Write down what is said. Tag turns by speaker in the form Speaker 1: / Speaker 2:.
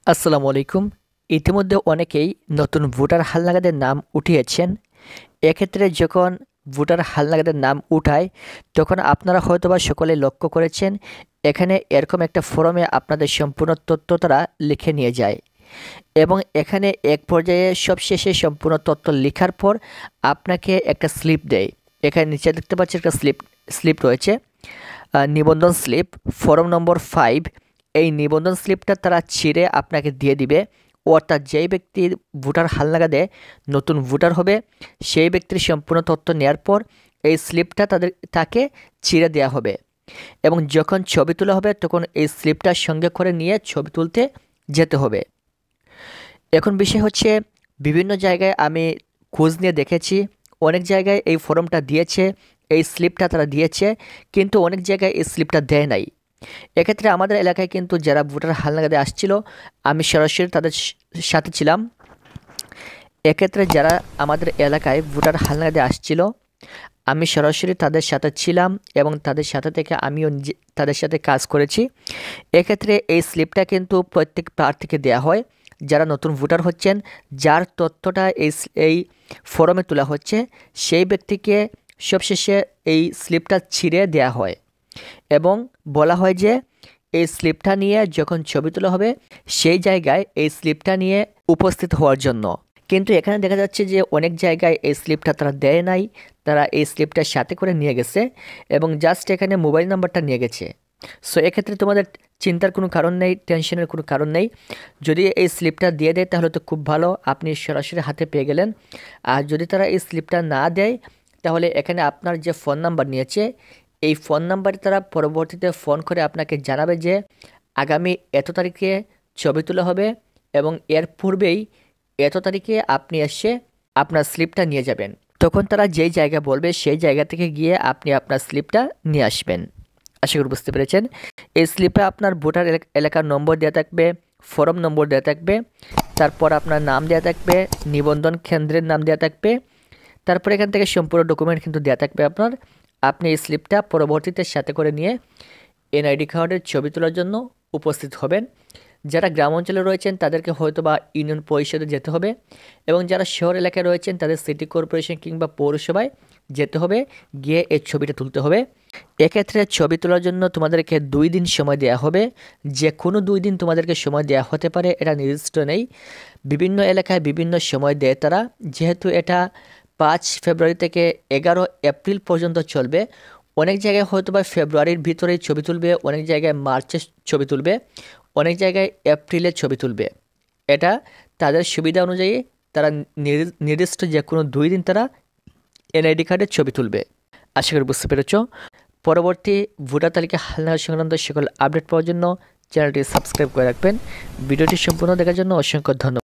Speaker 1: আসসালামু আলাইকুম। ইতিমধ্যে অনেকেই নতুন ভোটার হালনাগাদের নাম উঠিয়েছেন। এক্ষেত্রে যখন ভোটার হালনাগাদের নাম উঠায় তখন আপনারা হয়তোবা সকলে লক্ষ্য করেছেন এখানে এরকম একটা ফর্মে আপনাদের সম্পূর্ণ তথ্য তারা লিখে নিয়ে যায় এবং এখানে এক পর্যায়ে সবশেষে সম্পূর্ণ তথ্য লেখার পর আপনাকে একটা স্লিপ দেয়। এখানে নিচে দেখতে পাচ্ছি একটা স্লিপ রয়েছে, নিবন্ধন স্লিপ ফর্ম নম্বর 5। এই নিবন্ধন স্লিপটা তারা ছিঁড়ে আপনাকে দিয়ে দিবে, অর্থাৎ যেই ব্যক্তির ভোটার হালনাগাদে নতুন ভোটার হবে সেই ব্যক্তির সম্পূর্ণ তথ্য নেওয়ার পর এই স্লিপটা তাকে ছিঁড়ে দেওয়া হবে এবং যখন ছবি তোলা হবে তখন এই স্লিপটা সঙ্গে করে নিয়ে ছবি তুলতে যেতে হবে। এখন বিষয় হচ্ছে, বিভিন্ন জায়গায় আমি খোঁজ নিয়ে দেখেছি, অনেক জায়গায় এই ফর্মটা দিয়েছে, এই স্লিপটা তারা দিয়েছে, কিন্তু অনেক জায়গায় এই স্লিপটা দেয় নাই। এক্ষেত্রে আমাদের এলাকায় কিন্তু যারা ভোটার হালনাগাদে আসছিল আমি সরাসরি তাদের সাথে ছিলাম। এক্ষেত্রে যারা আমাদের এলাকায় ভোটার হালনাগাদে আসছিল আমি সরাসরি তাদের সাথে ছিলাম এবং তাদের সাথে থেকে আমিও তাদের সাথে কাজ করেছি। এক্ষেত্রে এই স্লিপটা কিন্তু প্রত্যেক প্রার্থীকে দেওয়া হয় যারা নতুন ভোটার হচ্ছেন, যার তথ্যটা এই ফর্মে তোলা হচ্ছে সেই ব্যক্তিকে সবশেষে এই স্লিপটা ছিঁড়ে দেওয়া হয় এবং বলা হয় যে এই স্লিপটা নিয়ে যখন ছবি তোলা হবে সেই জায়গায় এই স্লিপটা নিয়ে উপস্থিত হওয়ার জন্য। কিন্তু এখানে দেখা যাচ্ছে যে অনেক জায়গায় এই স্লিপটা তারা দেয় নাই, তারা এই স্লিপটা সাথে করে নিয়ে গেছে এবং জাস্ট এখানে মোবাইল নাম্বারটা নিয়ে গেছে। সো এক্ষেত্রে তোমাদের চিন্তার কোনো কারণ নেই, টেনশনের কোনো কারণ নেই। যদি এই স্লিপটা দিয়ে দেয় তাহলে তো খুব ভালো, আপনি সরাসরি হাতে পেয়ে গেলেন। আর যদি তারা এই স্লিপটা না দেয় তাহলে এখানে আপনার যে ফোন নাম্বার নিয়েছে এই ফোন নাম্বারে তারা পরবর্তীতে ফোন করে আপনাকে জানাবে যে আগামী এত তারিখে ছবি তোলা হবে এবং এর পূর্বেই এত তারিখে আপনি এসে আপনার স্লিপটা নিয়ে যাবেন। তখন তারা যেই জায়গা বলবে সেই জায়গা থেকে গিয়ে আপনি আপনার স্লিপটা নিয়ে আসবেন। আশা করি বুঝতে পেরেছেন। এই স্লিপে আপনার ভোটার এলাকার নম্বর দেওয়া থাকবে, ফর্ম নম্বর দেওয়া থাকবে, তারপর আপনার নাম দেওয়া থাকবে, নিবন্ধন কেন্দ্রের নাম দেওয়া থাকবে, তারপর এখান থেকে সম্পূর্ণ ডকুমেন্ট কিন্তু দেওয়া থাকবে আপনার। আপনি এই স্লিপটা পরবর্তীতে সাথে করে নিয়ে এনআইডি কার্ডের ছবি তোলার জন্য উপস্থিত হবেন। যারা গ্রাম অঞ্চলে রয়েছেন তাদেরকে হয়তো বা ইউনিয়ন পরিষদে যেতে হবে এবং যারা শহর এলাকায় রয়েছেন তাদের সিটি কর্পোরেশন কিংবা পৌরসভায় যেতে হবে, গিয়ে এই ছবিটা তুলতে হবে। এক্ষেত্রে ছবি তোলার জন্য তোমাদেরকে 2 দিন সময় দেওয়া হবে, যে কোনো 2 দিন তোমাদেরকে সময় দেওয়া হতে পারে, এটা নির্দিষ্ট নেই। বিভিন্ন এলাকায় বিভিন্ন সময় দেয় তারা, যেহেতু এটা 5 ফেব্রুয়ারি থেকে 11 এপ্রিল পর্যন্ত চলবে। অনেক জায়গায় হয়তো বা ফেব্রুয়ারির ভিতরেই ছবি তুলবে, অনেক জায়গায় মার্চে ছবি তুলবে, অনেক জায়গায় এপ্রিলে ছবি তুলবে। এটা তাদের সুবিধা অনুযায়ী তারা নির্দিষ্ট যে কোনো 2 দিন তারা এনআইডি কার্ডের ছবি তুলবে। আশা করি বুঝতে পেরেছ। পরবর্তী ভোটার তালিকা হালনাগাদ সংক্রান্ত সকল আপডেট পাওয়ার জন্য চ্যানেলটি সাবস্ক্রাইব করে রাখবেন। ভিডিওটি সম্পূর্ণ দেখার জন্য অসংখ্য ধন্যবাদ।